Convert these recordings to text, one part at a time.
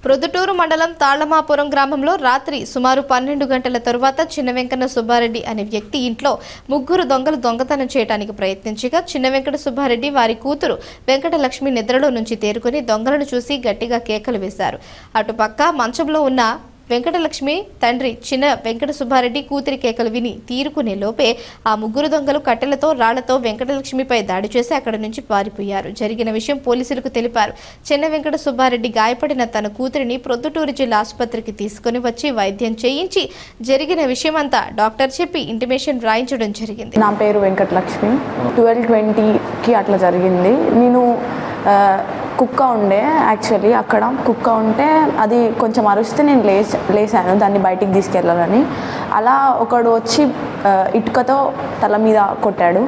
ప్రొద్దుటూరు మండలం తాళ్లమాపురం గ్రామంలో రాత్రి సుమారు 12 గంటల తరువాత చిన్న వెంకన్న సుబ్బారెడ్డి అనే వ్యక్తి ఇంట్లో ముగ్గురు దొంగలు దొంగతనం చేయడానికి ప్రయత్నించగా చిన్న వెంకట సుబ్బారెడ్డి వారి కూతురు వెంకటలక్ష్మి నిద్రలో నుంచి తేరుకొని దొంగలను చూసి గట్టిగా కేకలు వేశారు. అటుపక్క మంచంలో ఉన్న వెంకటలక్ష్మి తండ్రి చిన్న వెంకట సుబ్బారెడ్డి కూతురి కేకలు విని తీరుకునే లోపే ఆ ముగ్గురు దొంగలు కట్టెలతో రాళ్లతో వెంకటలక్ష్మిపై దాడి చేసి అక్కడి నుంచి పారిపోయారు. జరిగిన విషయం పోలీసులకు తెలిపారు. చిన్న వెంకట సుబ్బారెడ్డి గాయపడిన తన కూతురిని ప్రొద్దుటూరు జిల్లా ఆసుపత్రికి తీసుకుని వచ్చి వైద్యం చేయించి జరిగిన విషయమంతా డాక్టర్ చెప్పి ఇంటిమేషన్ రాయించడం జరిగింది. నా పేరు వెంకటలక్ష్మి. 12:20కి అట్లా జరిగింది. నేను కుక్క ఉండే యాక్చువల్లీ అక్కడ కుక్క ఉంటే అది కొంచెం అరుస్తే నేను లేసాను దాన్ని బయటికి తీసుకెళ్ళాలని. అలా ఒకడు వచ్చి ఇటుకతో తల మీద కొట్టాడు,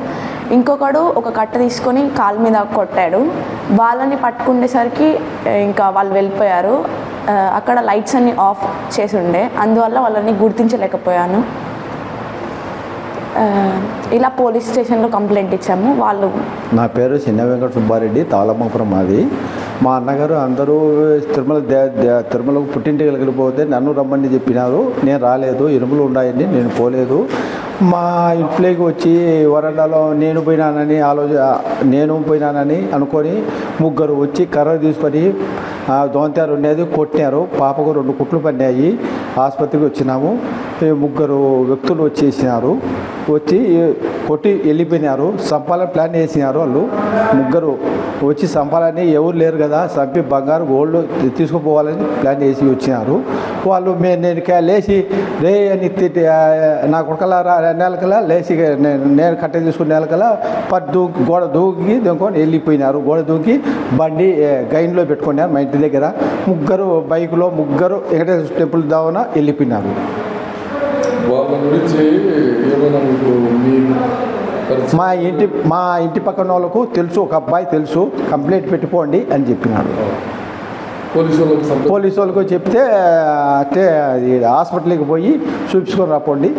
ఇంకొకడు ఒక కట్ట తీసుకొని కాలు మీద కొట్టాడు. వాళ్ళని పట్టుకునేసరికి ఇంకా వాళ్ళు వెళ్ళిపోయారు. అక్కడ లైట్స్ అన్నీ ఆఫ్ చేసి ఉండే, అందువల్ల వాళ్ళని గుర్తించలేకపోయాను. ఇలా పోలీస్ స్టేషన్లో కంప్లైంట్ ఇచ్చాము. వాళ్ళు నా పేరు చిన్న వెంకట సుబ్బారెడ్డి, తాళమాపురం మాది. మా అన్నగారు అందరూ తిరుమలకు పుట్టింటికి వెళ్ళిపోతే నన్ను రమ్మని చెప్పినారు. నేను రాలేదు, ఇరుములు ఉన్నాయని నేను పోలేదు. మా ఇంట్లోకి వచ్చి వరండాలో నేను పోయినానని అనుకొని ముగ్గురు వచ్చి కర్ర తీసుకొని దోంతారు ఉండేది కొట్టినారు. పాపకు 2 కుట్లు పడినాయి. ఆసుపత్రికి వచ్చినాము. ముగ్గురు వ్యక్తులు వచ్చేసినారు. వచ్చి కొట్టి వెళ్ళిపోయినారు. సంపాలని ప్లాన్ వేసినారు. వాళ్ళు ముగ్గురు వచ్చి సంపాలని ఎవరు లేరు కదా, చంపి బంగారు గోల్డ్ తీసుకుపోవాలని ప్లాన్ వేసి వచ్చినారు. వాళ్ళు నేను లేచి రే అని నా కొడకలారా నెలకలా లేచి నేను కట్టె తీసుకునే నెలకలా గోడ దూకి దొంగకొని వెళ్ళిపోయినారు. గోడ దూకి బండి గైన్లో పెట్టుకున్నారు మా ఇంటి దగ్గర. ముగ్గురు బైకులో వెంకటేశ్వర టెంపుల్ దావన వెళ్ళిపోయినారు. మా ఇంటి పక్కన వాళ్ళకు తెలుసు, ఒక అబ్బాయి తెలుసు, కంప్లైంట్ పెట్టిపోండి అని చెప్పినాడు. పోలీసు వాళ్ళకు చెప్తే అంటే హాస్పిటల్కి పోయి చూపించుకొని రాపోండి,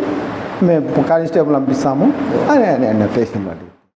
మేము కానిస్టేబుల్ పంపిస్తాము అని నేను స్టేషన్.